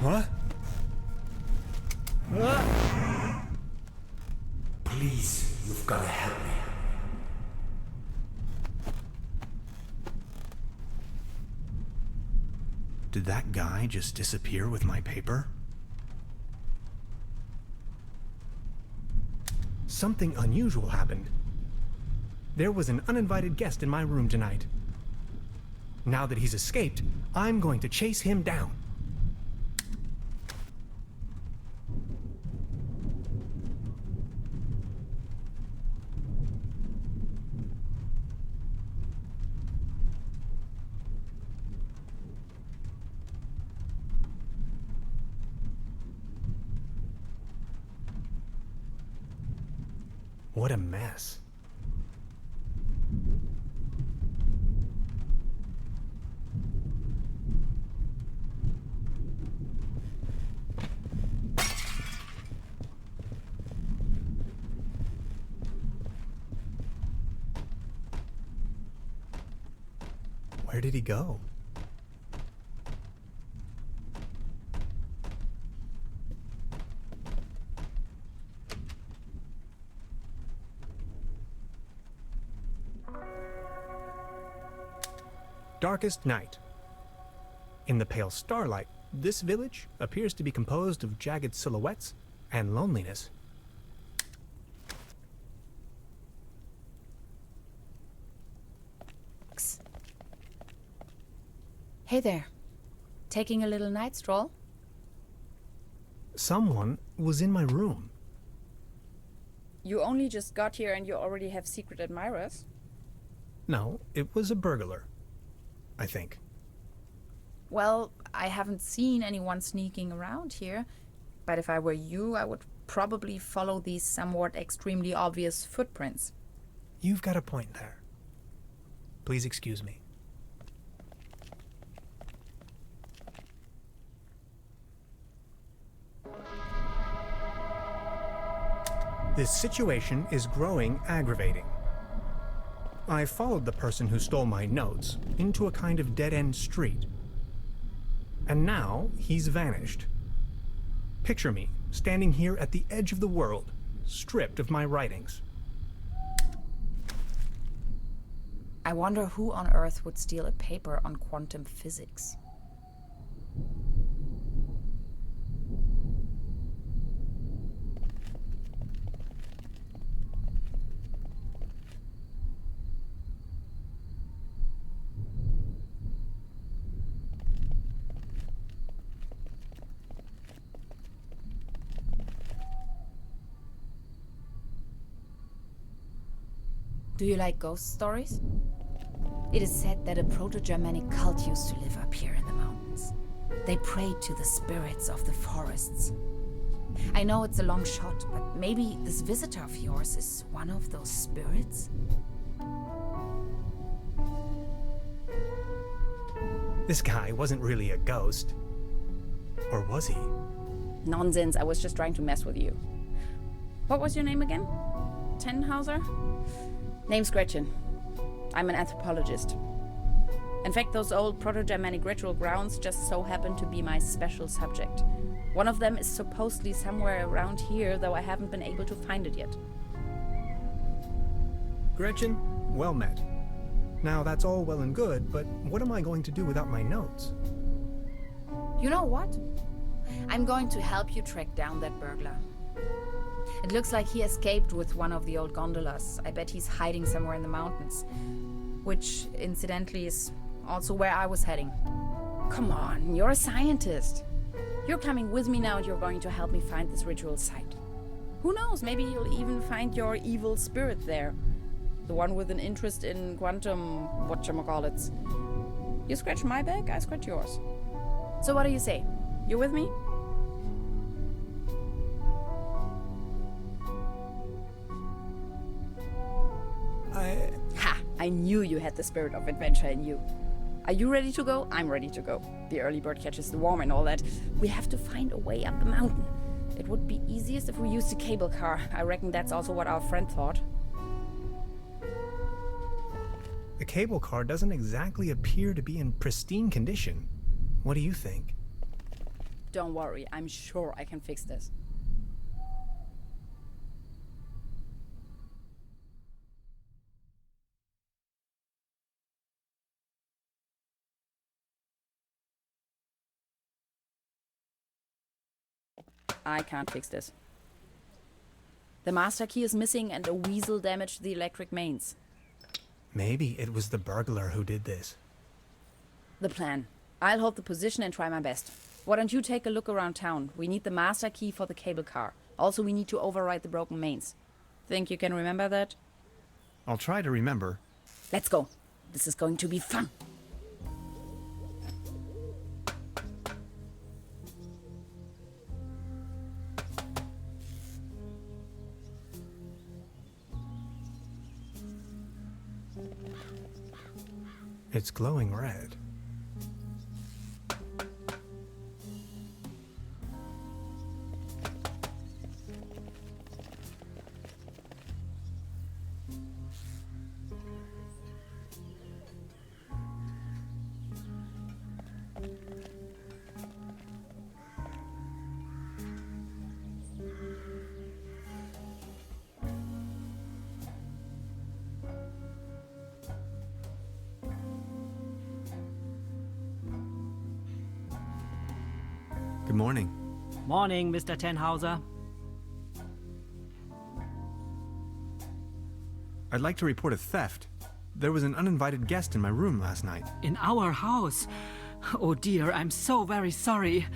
What? Please, you've got to help me. Did that guy just disappear with my paper? Something unusual happened. There was an uninvited guest in my room tonight. Now that he's escaped, I'm going to chase him down. What a mess. Where did he go? Darkest night. In the pale starlight, this village appears to be composed of jagged silhouettes and loneliness. Hey there. Taking a little night stroll? Someone was in my room. You only just got here and you already have secret admirers? No, it was a burglar, I think. Well, I haven't seen anyone sneaking around here, but if I were you, I would probably follow these somewhat extremely obvious footprints. You've got a point there. Please excuse me. This situation is growing aggravating. I followed the person who stole my notes into a kind of dead-end street. And now he's vanished. Picture me standing here at the edge of the world, stripped of my writings. I wonder who on earth would steal a paper on quantum physics. Do you like ghost stories? It is said that a Proto-Germanic cult used to live up here in the mountains. They prayed to the spirits of the forests. I know it's a long shot, but maybe this visitor of yours is one of those spirits? This guy wasn't really a ghost. Or was he? Nonsense, I was just trying to mess with you. What was your name again? Tenhauser? Name's Gretchen. I'm an anthropologist. In fact, those old Proto-Germanic ritual grounds just so happen to be my special subject. One of them is supposedly somewhere around here, though I haven't been able to find it yet. Gretchen, well met. Now that's all well and good, but what am I going to do without my notes? You know what? I'm going to help you track down that burglar. It looks like he escaped with one of the old gondolas. I bet he's hiding somewhere in the mountains. Which, incidentally, is also where I was heading. Come on, you're a scientist. You're coming with me now and you're going to help me find this ritual site. Who knows, maybe you'll even find your evil spirit there. The one with an interest in quantum whatchamacallits. You scratch my back, I scratch yours. So what do you say? You with me? Ha! I knew you had the spirit of adventure in you. Are you ready to go? I'm ready to go. The early bird catches the worm and all that. We have to find a way up the mountain. It would be easiest if we used a cable car. I reckon that's also what our friend thought. The cable car doesn't exactly appear to be in pristine condition. What do you think? Don't worry, I'm sure I can fix this. I can't fix this. The master key is missing and a weasel damaged the electric mains. Maybe it was the burglar who did this. The plan. I'll hold the position and try my best. Why don't you take a look around town? We need the master key for the cable car. Also, we need to override the broken mains. Think you can remember that? I'll try to remember. Let's go. This is going to be fun. It's glowing red. Good morning. Morning, Mr. Tenhauser. I'd like to report a theft. There was an uninvited guest in my room last night. In our house? Oh dear, I'm so very sorry.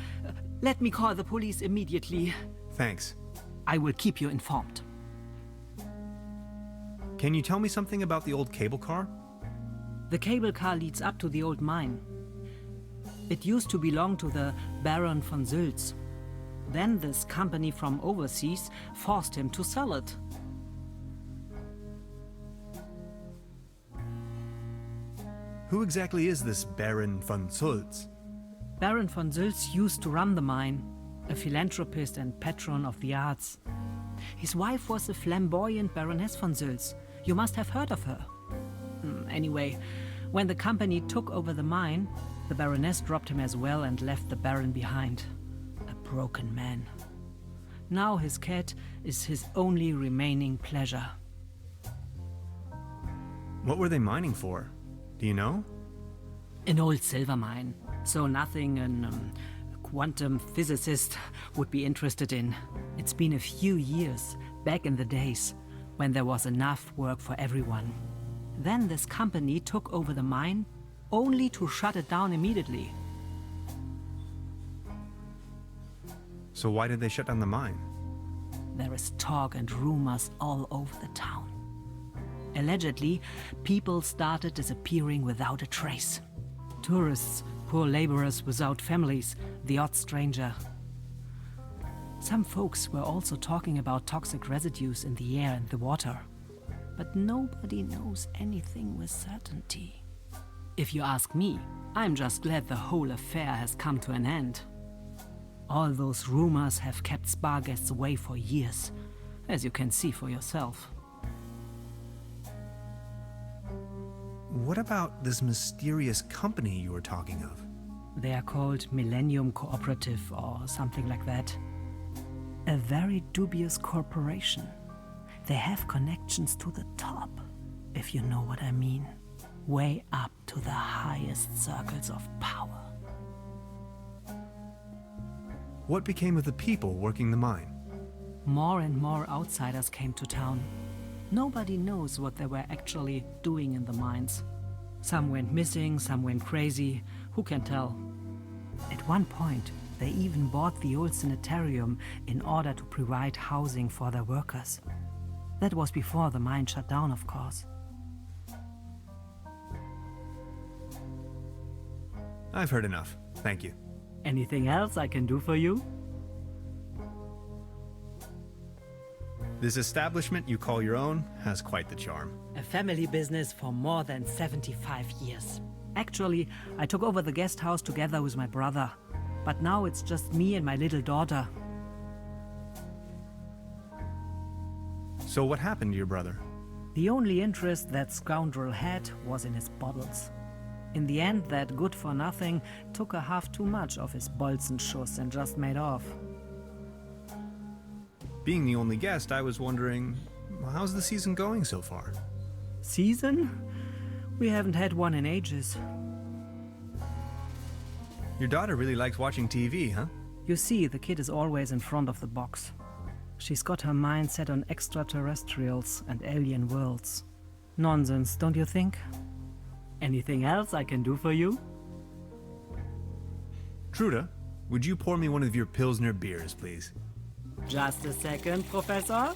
Let me call the police immediately. Thanks. I will keep you informed. Can you tell me something about the old cable car? The cable car leads up to the old mine. It used to belong to the Baron von Sülz. Then this company from overseas forced him to sell it. Who exactly is this Baron von Sülz? Baron von Sülz used to run the mine, a philanthropist and patron of the arts. His wife was a flamboyant Baroness von Sülz. You must have heard of her. Anyway, when the company took over the mine, the Baroness dropped him as well and left the Baron behind. A broken man. Now his cat is his only remaining pleasure. What were they mining for? Do you know? An old silver mine. So nothing a quantum physicist would be interested in. It's been a few years, back in the days, when there was enough work for everyone. Then this company took over the mine, only to shut it down immediately. So why did they shut down the mine? There is talk and rumors all over the town. Allegedly, people started disappearing without a trace. Tourists, poor laborers without families, the odd stranger. Some folks were also talking about toxic residues in the air and the water. But nobody knows anything with certainty. If you ask me, I'm just glad the whole affair has come to an end. All those rumors have kept spa guests away for years, as you can see for yourself. What about this mysterious company you were talking of? They are called Millennium Cooperative or something like that. A very dubious corporation. They have connections to the top, if you know what I mean. Way up to the highest circles of power. What became of the people working the mine? More and more outsiders came to town. Nobody knows what they were actually doing in the mines. Some went missing, some went crazy. Who can tell? At one point, they even bought the old sanitarium in order to provide housing for their workers. That was before the mine shut down, of course. I've heard enough. Thank you. Anything else I can do for you? This establishment you call your own has quite the charm. A family business for more than 75 years. Actually, I took over the guest house together with my brother. But now it's just me and my little daughter. So what happened to your brother? The only interest that scoundrel had was in his bottles. In the end, that good-for-nothing took a half too much of his Bolzenschuss and just made off. Being the only guest, I was wondering, how's the season going so far? Season? We haven't had one in ages. Your daughter really likes watching TV, huh? You see, the kid is always in front of the box. She's got her mind set on extraterrestrials and alien worlds. Nonsense, don't you think? Anything else I can do for you? Truda, would you pour me one of your Pilsner beers, please? Just a second, Professor.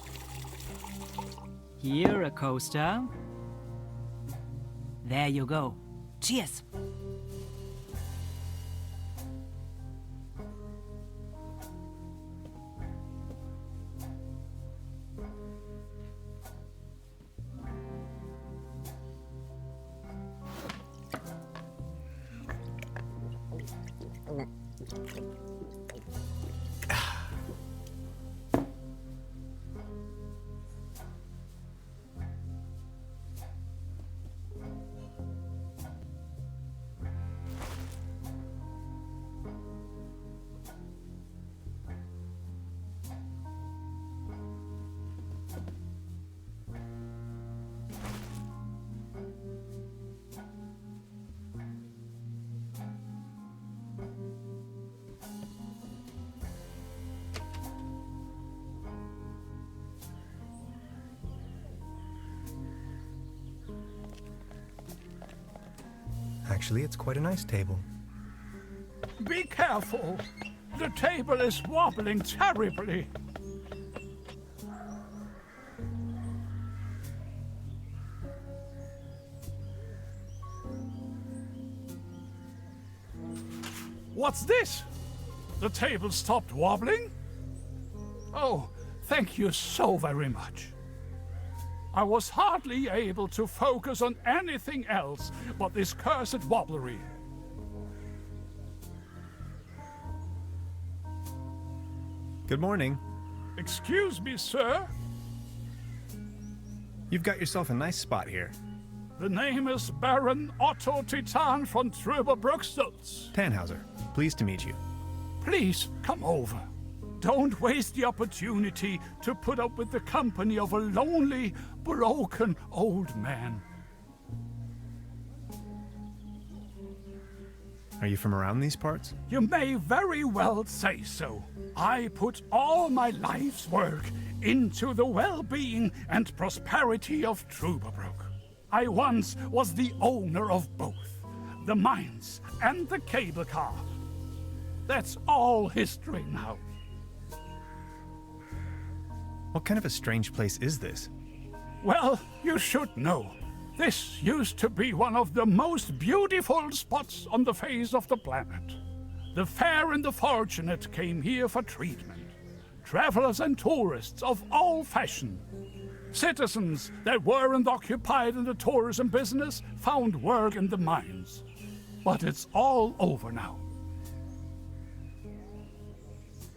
Here, a coaster. There you go. Cheers! Actually, it's quite a nice table. Be careful! The table is wobbling terribly. What's this? The table stopped wobbling? Oh, thank you so very much. I was hardly able to focus on anything else but this cursed wobblery. Good morning. Excuse me, sir. You've got yourself a nice spot here. The name is Baron Otto Titan von Truberbrook. Tannhauser, pleased to meet you. Please, come over. Don't waste the opportunity to put up with the company of a lonely, broken old man. Are you from around these parts? You may very well say so. I put all my life's work into the well-being and prosperity of Truberbrook. I once was the owner of both, the mines and the cable car. That's all history now. What kind of a strange place is this? Well, you should know. This used to be one of the most beautiful spots on the face of the planet. The fair and the fortunate came here for treatment. Travelers and tourists of all fashion. Citizens that weren't occupied in the tourism business found work in the mines. But it's all over now.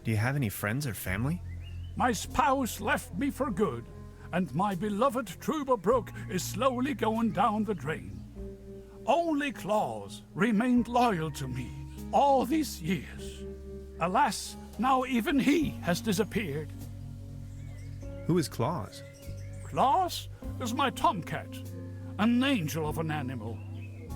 Do you have any friends or family? My spouse left me for good, and my beloved Truberbrook is slowly going down the drain. Only Klaus remained loyal to me all these years. Alas, now even he has disappeared. Who is Klaus? Klaus is my tomcat, an angel of an animal.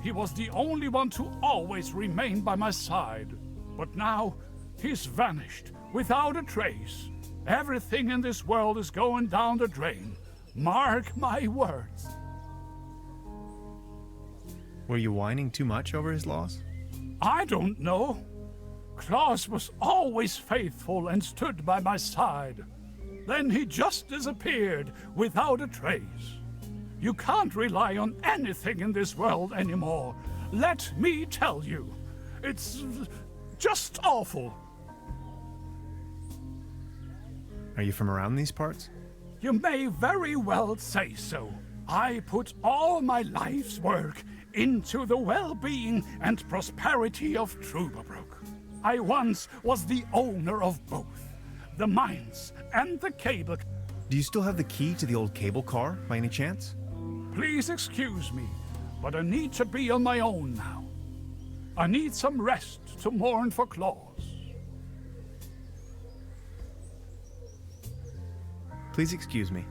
He was the only one to always remain by my side. But now, he's vanished without a trace. Everything in this world is going down the drain. Mark my words. Were you whining too much over his loss? I don't know. Klaus was always faithful and stood by my side. Then he just disappeared without a trace. You can't rely on anything in this world anymore. Let me tell you. It's just awful. Are you from around these parts? You may very well say so. I put all my life's work into the well-being and prosperity of Truberbrook. I once was the owner of both, the mines and the cable. Do you still have the key to the old cable car, by any chance? Please excuse me, but I need to be on my own now. I need some rest to mourn for Klaus. Please excuse me.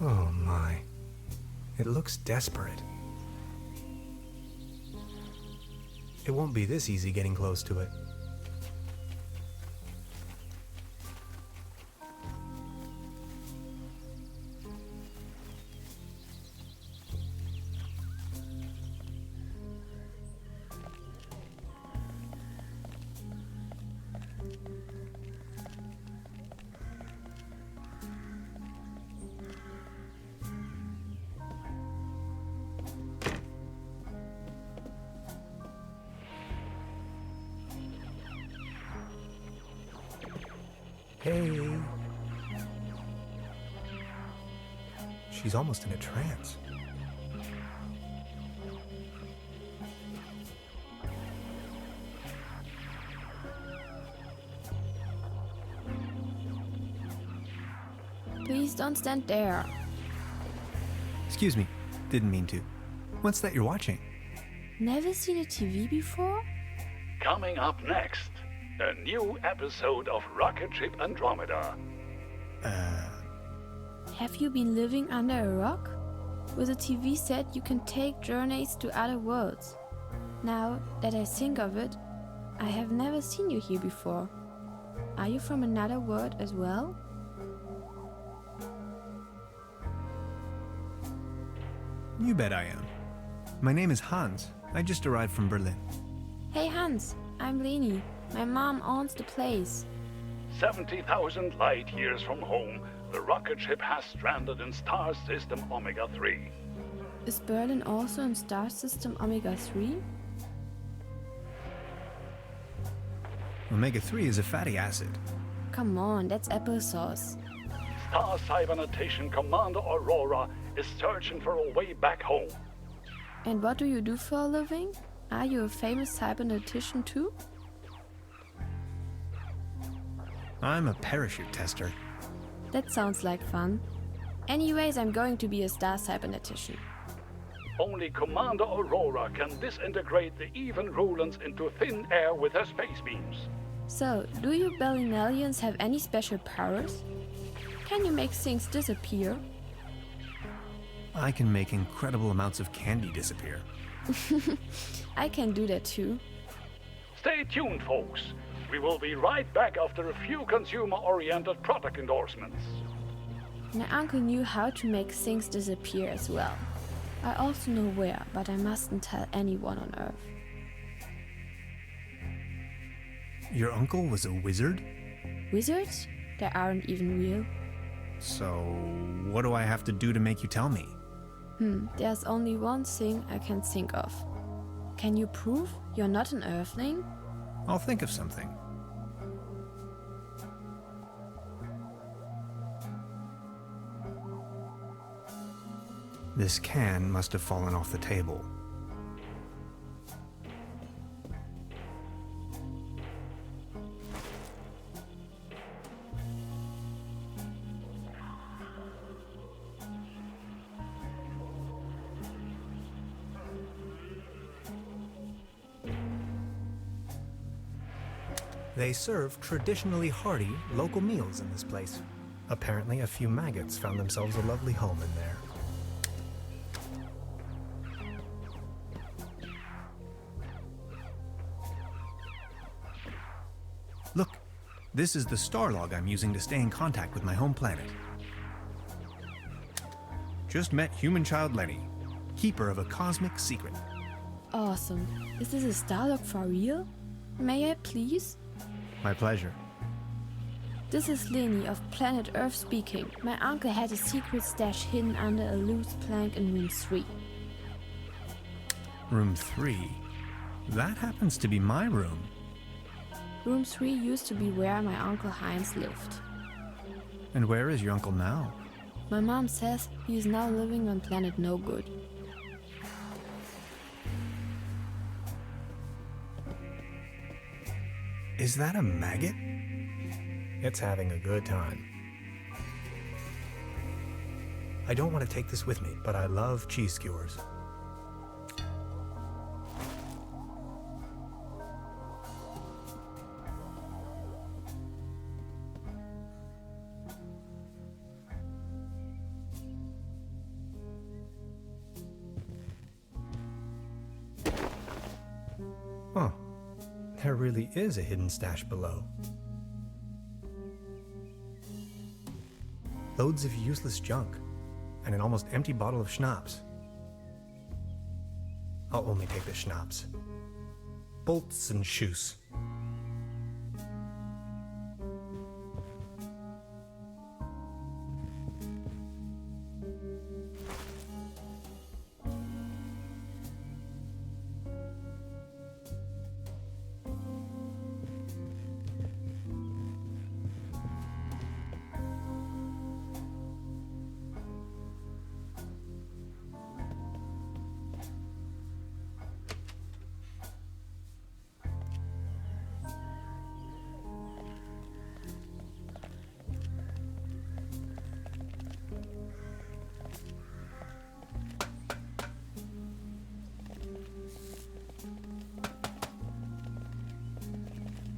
Oh my. It looks desperate. It won't be this easy getting close to it. Hey. She's almost in a trance. Please don't stand there. Excuse me. Didn't mean to. What's that you're watching? Never seen a TV before? Coming up next, a new episode of Rocket Ship Andromeda. Have you been living under a rock? With a TV set, you can take journeys to other worlds. Now that I think of it, I have never seen you here before. Are you from another world as well? You bet I am. My name is Hans. I just arrived from Berlin. Hey Hans, I'm Lenny. My mom owns the place. 70,000 light years from home, the rocket ship has stranded in star system Omega 3. Is Berlin also in star system Omega 3? Omega-3 is a fatty acid. Come on, that's applesauce. Star Cybernetation Commander Aurora is searching for a way back home. And what do you do for a living? Are you a famous cybernetician too? I'm a parachute tester. That sounds like fun. Anyways, I'm going to be a star cybernetician. Only Commander Aurora can disintegrate the even rulons into thin air with her space beams. So, do you Berlinalians have any special powers? Can you make things disappear? I can make incredible amounts of candy disappear. I can do that too. Stay tuned, folks. We will be right back after a few consumer-oriented product endorsements. My uncle knew how to make things disappear as well. I also know where, but I mustn't tell anyone on Earth. Your uncle was a wizard? Wizards? They aren't even real. So, what do I have to do to make you tell me? There's only one thing I can think of. Can you prove you're not an Earthling? I'll think of something. This can must have fallen off the table. They serve traditionally hearty local meals in this place. Apparently, a few maggots found themselves a lovely home in there. Look, this is the star log I'm using to stay in contact with my home planet. Just met human child Lenny, keeper of a cosmic secret. Awesome. Is this a star log for real? May I please? My pleasure. This is Lenny of Planet Earth speaking. My uncle had a secret stash hidden under a loose plank in room 3. Room 3? That happens to be my room. Room 3 used to be where my Uncle Heinz lived. And where is your uncle now? My mom says he is now living on planet No Good. Is that a maggot? It's having a good time. I don't want to take this with me, but I love cheese skewers. Huh. There really is a hidden stash below. Loads of useless junk, and an almost empty bottle of schnapps. I'll only take the schnapps. Bolts and shoes.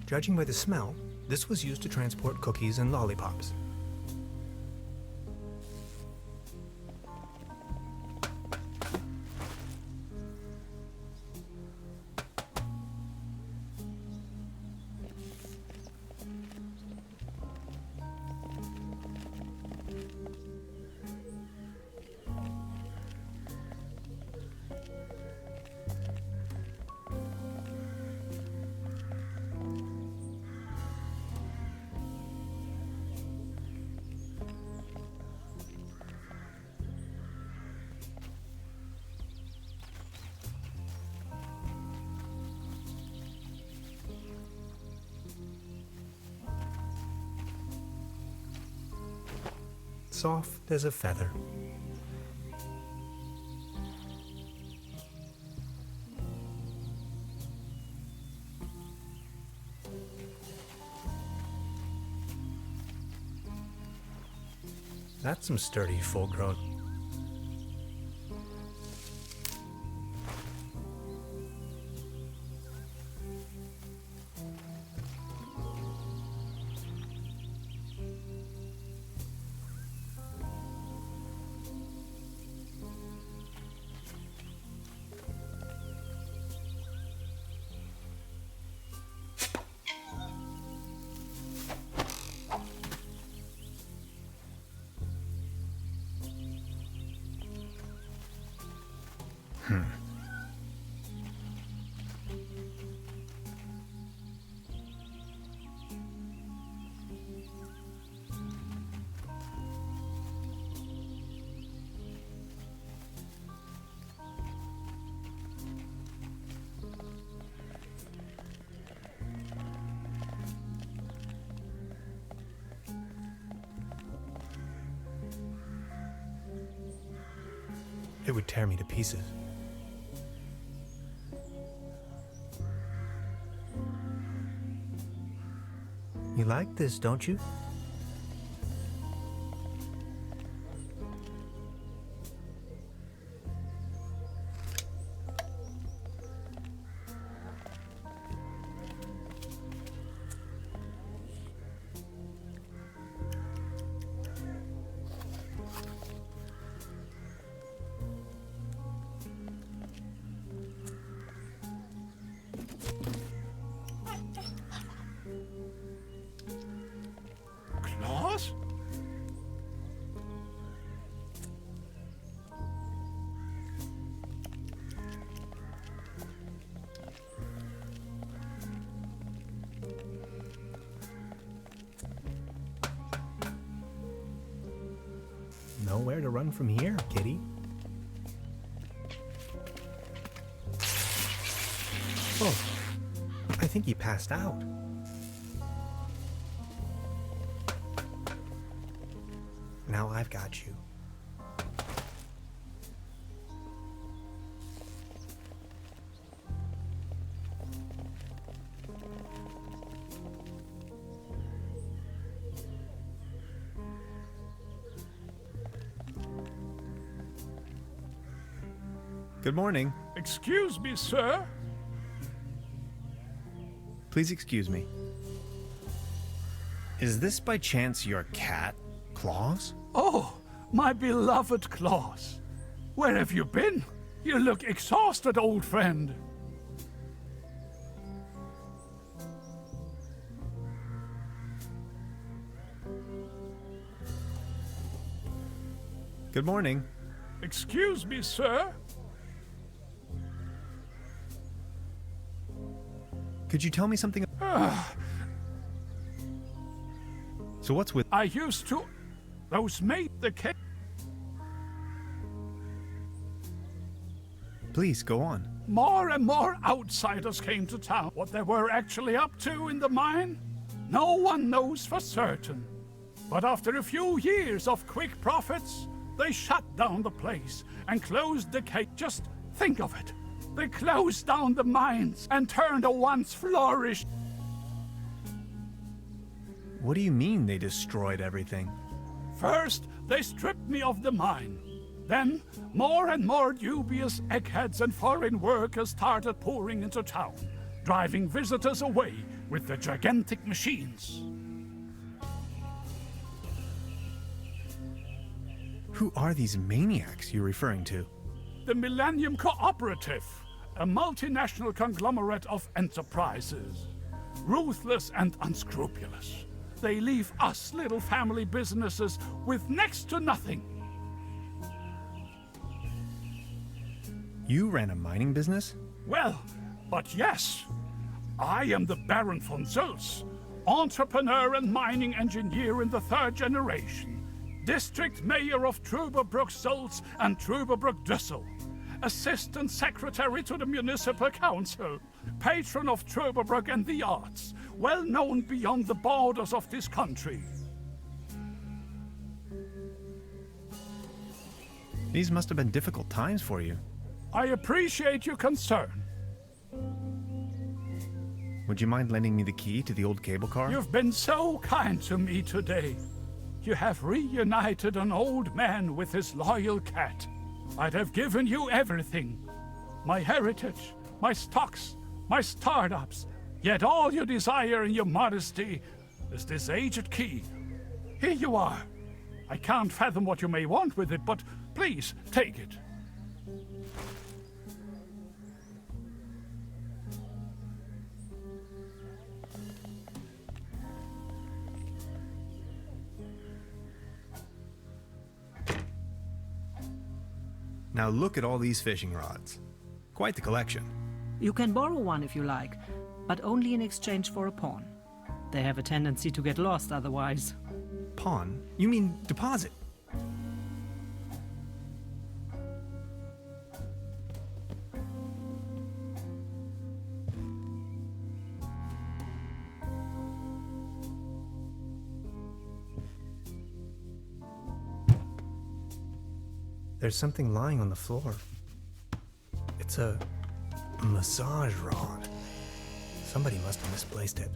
Judging by the smell, this was used to transport cookies and lollipops. Soft as a feather. That's some sturdy, full-grown. It would tear me to pieces. You like this, don't you? where to run from here, kitty. Oh, I think he passed out. Now I've got you. Good morning. Excuse me, sir. Please excuse me. Is this by chance your cat, Klaus? Oh, my beloved Klaus. Where have you been? You look exhausted, old friend. Good morning. Excuse me, sir. Could you tell me something? So what's with... I used to... Those made the cake. Please, go on. More and more outsiders came to town. What they were actually up to in the mine, no one knows for certain. But after a few years of quick profits, they shut down the place and closed the cake. Just think of it. They closed down the mines and turned a once flourish. What do you mean they destroyed everything? First, they stripped me of the mine. Then, more and more dubious eggheads and foreign workers started pouring into town, driving visitors away with the gigantic machines. Who are these maniacs you're referring to? The Millennium Cooperative, a multinational conglomerate of enterprises. Ruthless and unscrupulous. They leave us little family businesses with next to nothing. You ran a mining business? Well, but yes. I am the Baron von Zölz, entrepreneur and mining engineer in the 3rd generation, district mayor of Truberbrook Zölz and Truberbrook Düssel, assistant secretary to the municipal council, patron of Truberbrook and the arts, well known beyond the borders of this country. These must have been difficult times for you. I appreciate your concern. Would you mind lending me the key to the old cable car? You've been so kind to me today. You have reunited an old man with his loyal cat. I'd have given you everything. My heritage, my stocks, my startups. Yet all you desire in your modesty is this aged key. Here you are. I can't fathom what you may want with it, but please, take it. Now look at all these fishing rods. Quite the collection. You can borrow one if you like, but only in exchange for a pawn. They have a tendency to get lost otherwise. Pawn? You mean deposit? There's something lying on the floor. It's a massage rod. Somebody must have misplaced it.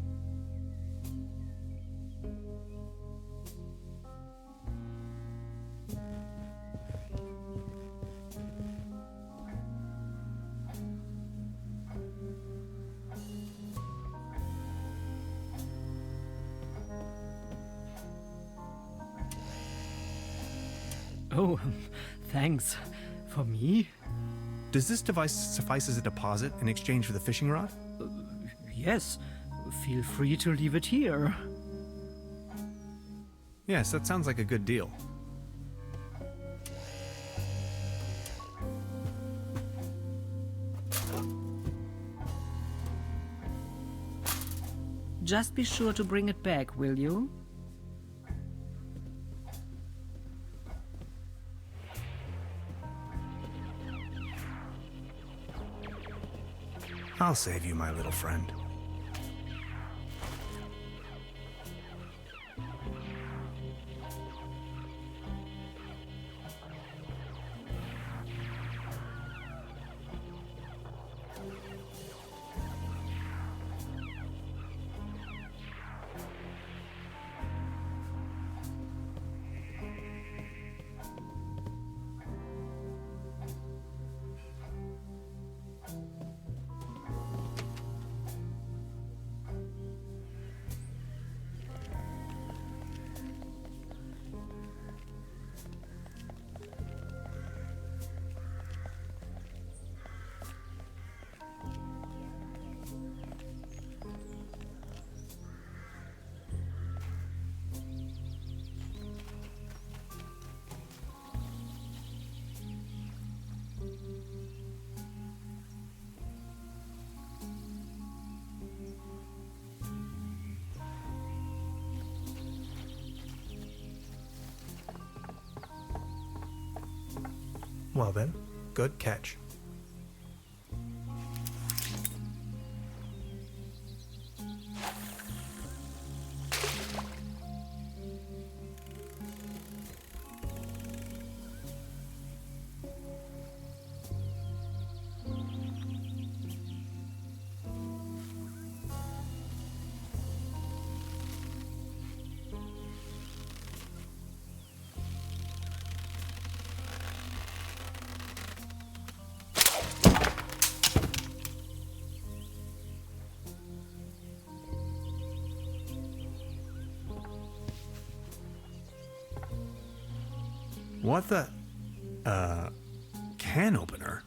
Oh, thanks. For me? Does this device suffice as a deposit in exchange for the fishing rod? Yes. Feel free to leave it here. Yes, that sounds like a good deal. Just be sure to bring it back, will you? I'll save you, my little friend. Well then, good catch. What the? Can opener?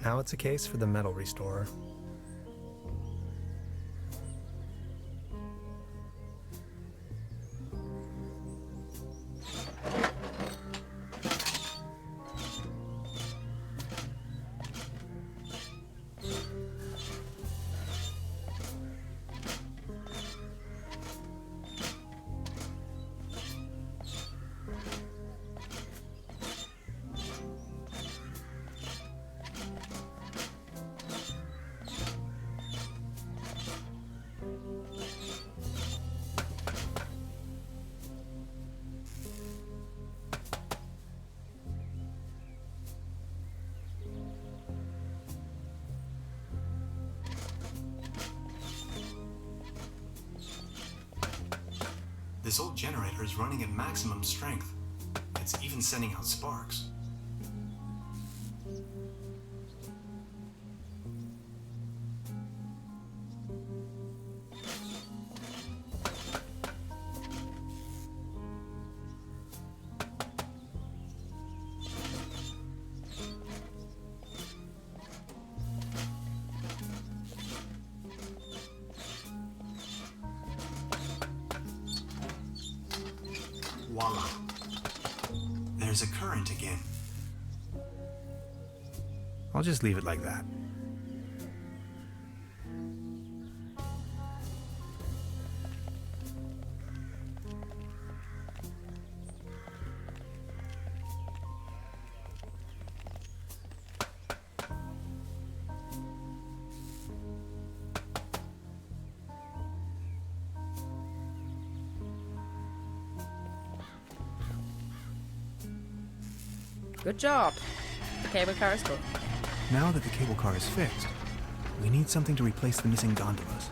Now it's a case for the metal restorer. This old generator is running at maximum strength. It's even sending out sparks. Voila. There's a current again. I'll just leave it like that. Good job. The cable car is good. Now that the cable car is fixed, we need something to replace the missing gondolas.